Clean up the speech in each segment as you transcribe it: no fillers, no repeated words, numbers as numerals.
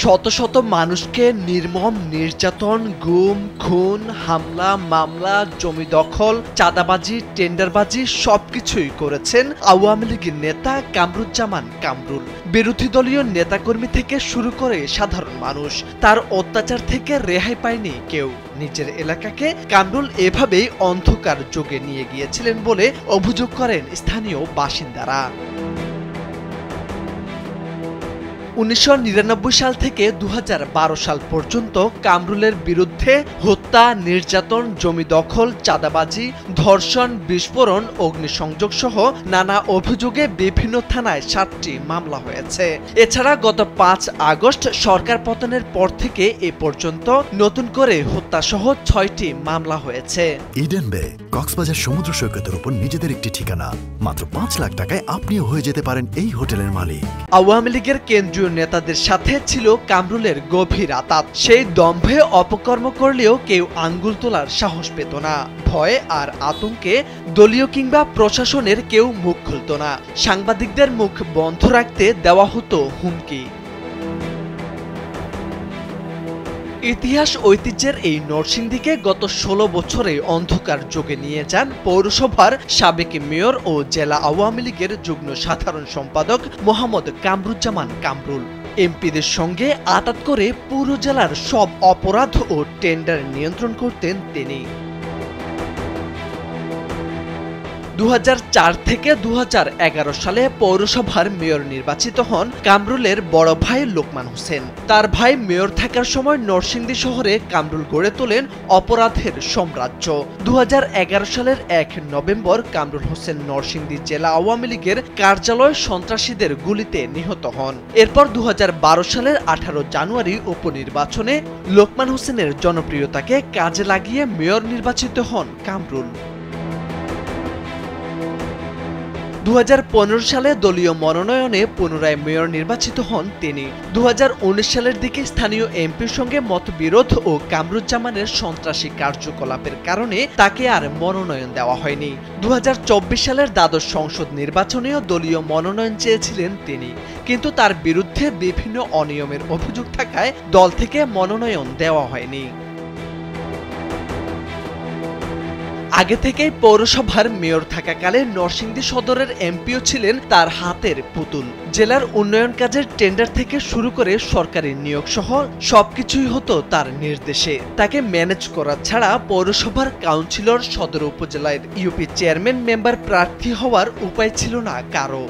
শত শত মানুষকে নির্মম নির্যাতন, গুম, খুন, হামলা, মামলা, জমি দখল, চাঁদাবাজি, টেন্ডারবাজি সবকিছুই করেছেন আওয়ামী লীগের নেতা কামরুজ্জামান কামরুল। বিরোধী দলীয় নেতাকর্মী থেকে শুরু করে সাধারণ মানুষ, তার অত্যাচার থেকে রেহাই পায়নি কেউ। নিজের এলাকাকে কামরুল এভাবেই অন্ধকার যুগে নিয়ে গিয়েছিলেন বলে অভিযোগ করেন স্থানীয় বাসিন্দারা। 1999 সাল থেকে 2012 সাল পর্যন্ত কামরুলের বিরুদ্ধে হত্যা, নির্যাতন, জমি দখল, চাঁদাবাজি, ধর্ষণ, বিস্ফোরণ, অগ্নিসংযোগ সহ নানা অভিযোগে বিভিন্ন থানায় 7টি মামলা হয়েছে। এছাড়া গত 5 আগস্ট সরকার পতনের পর থেকে এ পর্যন্ত নতুন করে হত্যা সহ 6টি মামলা হয়েছে। ইডেন বে কক্সবাজার সমুদ্র সৈকতের উপর নিজেদের একটি ঠিকানা। মাত্র 5 লাখ টাকায় আপনিও হয়ে যেতে পারেন এই হোটেলের মালিক। আওয়ামী লীগের কেন্দ্রীয় নেতাদের সাথে ছিল কামরুলের গভীর আঁতাত। সেই দম্ভে অপকর্ম করলেও কেউ আঙ্গুল তোলার সাহস পেত না। ভয়ে আর আতঙ্কে দলীয় কিংবা প্রশাসনের কেউ মুখ খুলত না। সাংবাদিকদের মুখ বন্ধ রাখতে দেওয়া হতো হুমকি। ইতিহাস ঐতিহ্যের এই নরসিংদীকে গত 16 বছরে অন্ধকার যুগে নিয়ে যান পৌরসভার সাবেক মেয়র ও জেলা আওয়ামী লীগের যুগ্ম সাধারণ সম্পাদক মোহাম্মদ কামরুজ্জামান কামরুল। এমপিদের সঙ্গে আঁতাত করে পুরো জেলার সব অপরাধ ও টেন্ডার নিয়ন্ত্রণ করতেন তিনি। 2004 থেকে 2011 সালে পৌরসভার মেয়র নির্বাচিত হন কামরুলের বড় ভাই লোকমান হোসেন। তার ভাই মেয়র থাকার সময় নরসিংদী শহরে কামরুল গড়ে তোলেন অপরাধের সাম্রাজ্য। 2011 সালের 1 নভেম্বর কামরুল হোসেন নরসিংদী জেলা আওয়ামী লীগের কার্যালয় সন্ত্রাসীদের গুলিতে নিহত হন। এরপর 2012 সালের 18 জানুয়ারি উপনির্বাচনে লোকমান হোসেনের জনপ্রিয়তাকে কাজে লাগিয়ে মেয়র নির্বাচিত হন কামরুল। 2015 সালে দলীয় মনোনয়নে পুনরায় মেয়র নির্বাচিত হন তিনি। 2019 সালের দিকে স্থানীয় এমপির সঙ্গে মতবিরোধ ও কামরুজ্জামানের সন্ত্রাসী কার্যকলাপের কারণে তাকে আর মনোনয়ন দেওয়া হয়নি। 2024 সালের দ্বাদশ সংসদ নির্বাচনেও দলীয় মনোনয়ন চেয়েছিলেন তিনি, কিন্তু তার বিরুদ্ধে বিভিন্ন অনিয়মের অভিযোগ থাকায় দল থেকে মনোনয়ন দেওয়া হয়নি। আগে থেকেই পৌরসভার মেয়র থাকাকালে নরসিংদী সদরের এমপিও ছিলেন তার হাতের পুতুল। জেলার উন্নয়ন কাজের টেন্ডার থেকে শুরু করে সরকারি নিয়োগ সহ সবকিছুই হতো তার নির্দেশে। তাকে ম্যানেজ করা ছাড়া পৌরসভার কাউন্সিলর, সদর উপজেলার ইউপি চেয়ারম্যান মেম্বার প্রার্থী হওয়ার উপায় ছিল না কারো।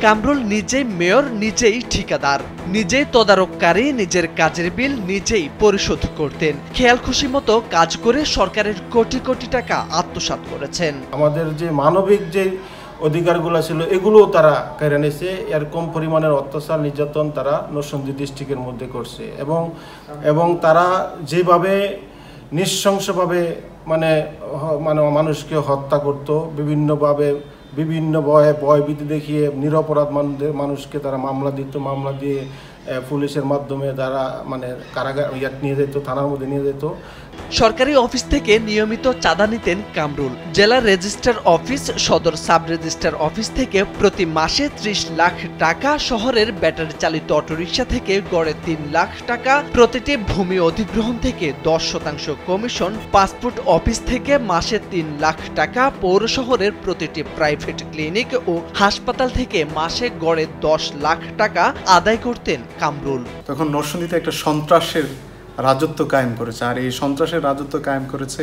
কামরুল নিজেই মেয়র, নিজেই ঠিকাদার, নিজেই তদারককারী, নিজের কাজের বিল নিজেই পরিশোধ করতেন। খেয়াল খুশি মতো কাজ করে সরকারের কোটি কোটি টাকা আত্মসাৎ করেছেন। আমাদের যে মানবিক যে অধিকারগুলো ছিল এগুলোও তারা কেড়ে নিয়েছে। এরকম পরিমাণের অত্যাচার, নির্যাতন তারা নরসিংদী ডিস্ট্রিক্টের মধ্যে করছে এবং তারা যেভাবে নৃশংসভাবে মানে মানুষকে হত্যা করত, বিভিন্ন ভয়ভীতি দেখিয়ে নিরপরাধ মানুষকে তারা মামলা দিত। মামলা দিয়ে পুলিশের মাধ্যমে তারা মানে কারাগার নিয়ে যেত, থানার মধ্যে নিয়ে যেত। সরকারি অফিস থেকে নিয়মিত চাঁদা নিতেন কামরুল। জেলা রেজিস্ট্রার অফিস, সদর সাব রেজিস্ট্রার অফিস থেকে প্রতি মাসে 30 লাখ টাকা, শহরের ব্যাটারি চালিত অটোরিকশা থেকে গড়ে 3 লাখ টাকা, প্রতিটি ভূমি অধিগ্রহণ থেকে 10% কমিশন, পাসপোর্ট অফিস থেকে মাসে 3 লাখ টাকা, পৌর শহরের প্রতিটি প্রাইভেট ক্লিনিক ও হাসপাতাল থেকে মাসে গড়ে 10 লাখ টাকা আদায় করতেন কামরুল। তখন নরসিংদীতে একটা সন্ত্রাসের রাজত্ব কায়েম করেছে, আর এই সন্ত্রাসের রাজত্ব কায়েম করেছে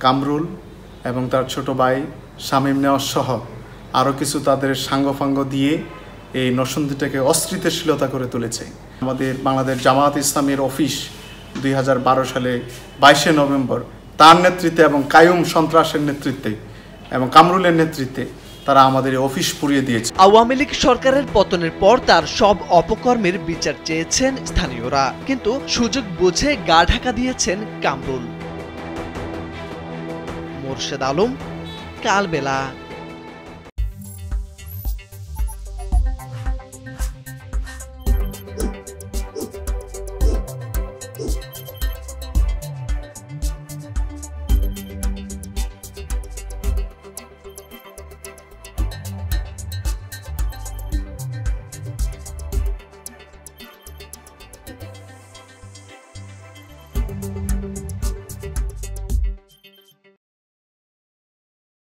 কামরুল এবং তার ছোট ভাই শামীম নেওয়াজ সহ আরও কিছু তাদের সাঙ্গপাঙ্গ দিয়ে এই নরসিংদীটাকে অস্থিতিশীলতা করে তুলেছে। আমাদের বাংলাদেশ জামায়াত ইসলামের অফিস 2012 সালে 22 নভেম্বর তার নেতৃত্বে এবং কায়ুম সন্ত্রাসের নেতৃত্বে এবং কামরুলের নেতৃত্বে তারা আমাদের অফিস পুড়িয়ে দিয়েছে। আওয়ামী লীগ সরকারের পতনের পর তার সব অপকর্মের বিচার চেয়েছেন স্থানীয়রা, কিন্তু সুযোগ বুঝে গা ঢাকা দিয়েছেন কামরুল। মোরশেদ আলম, কালবেলা।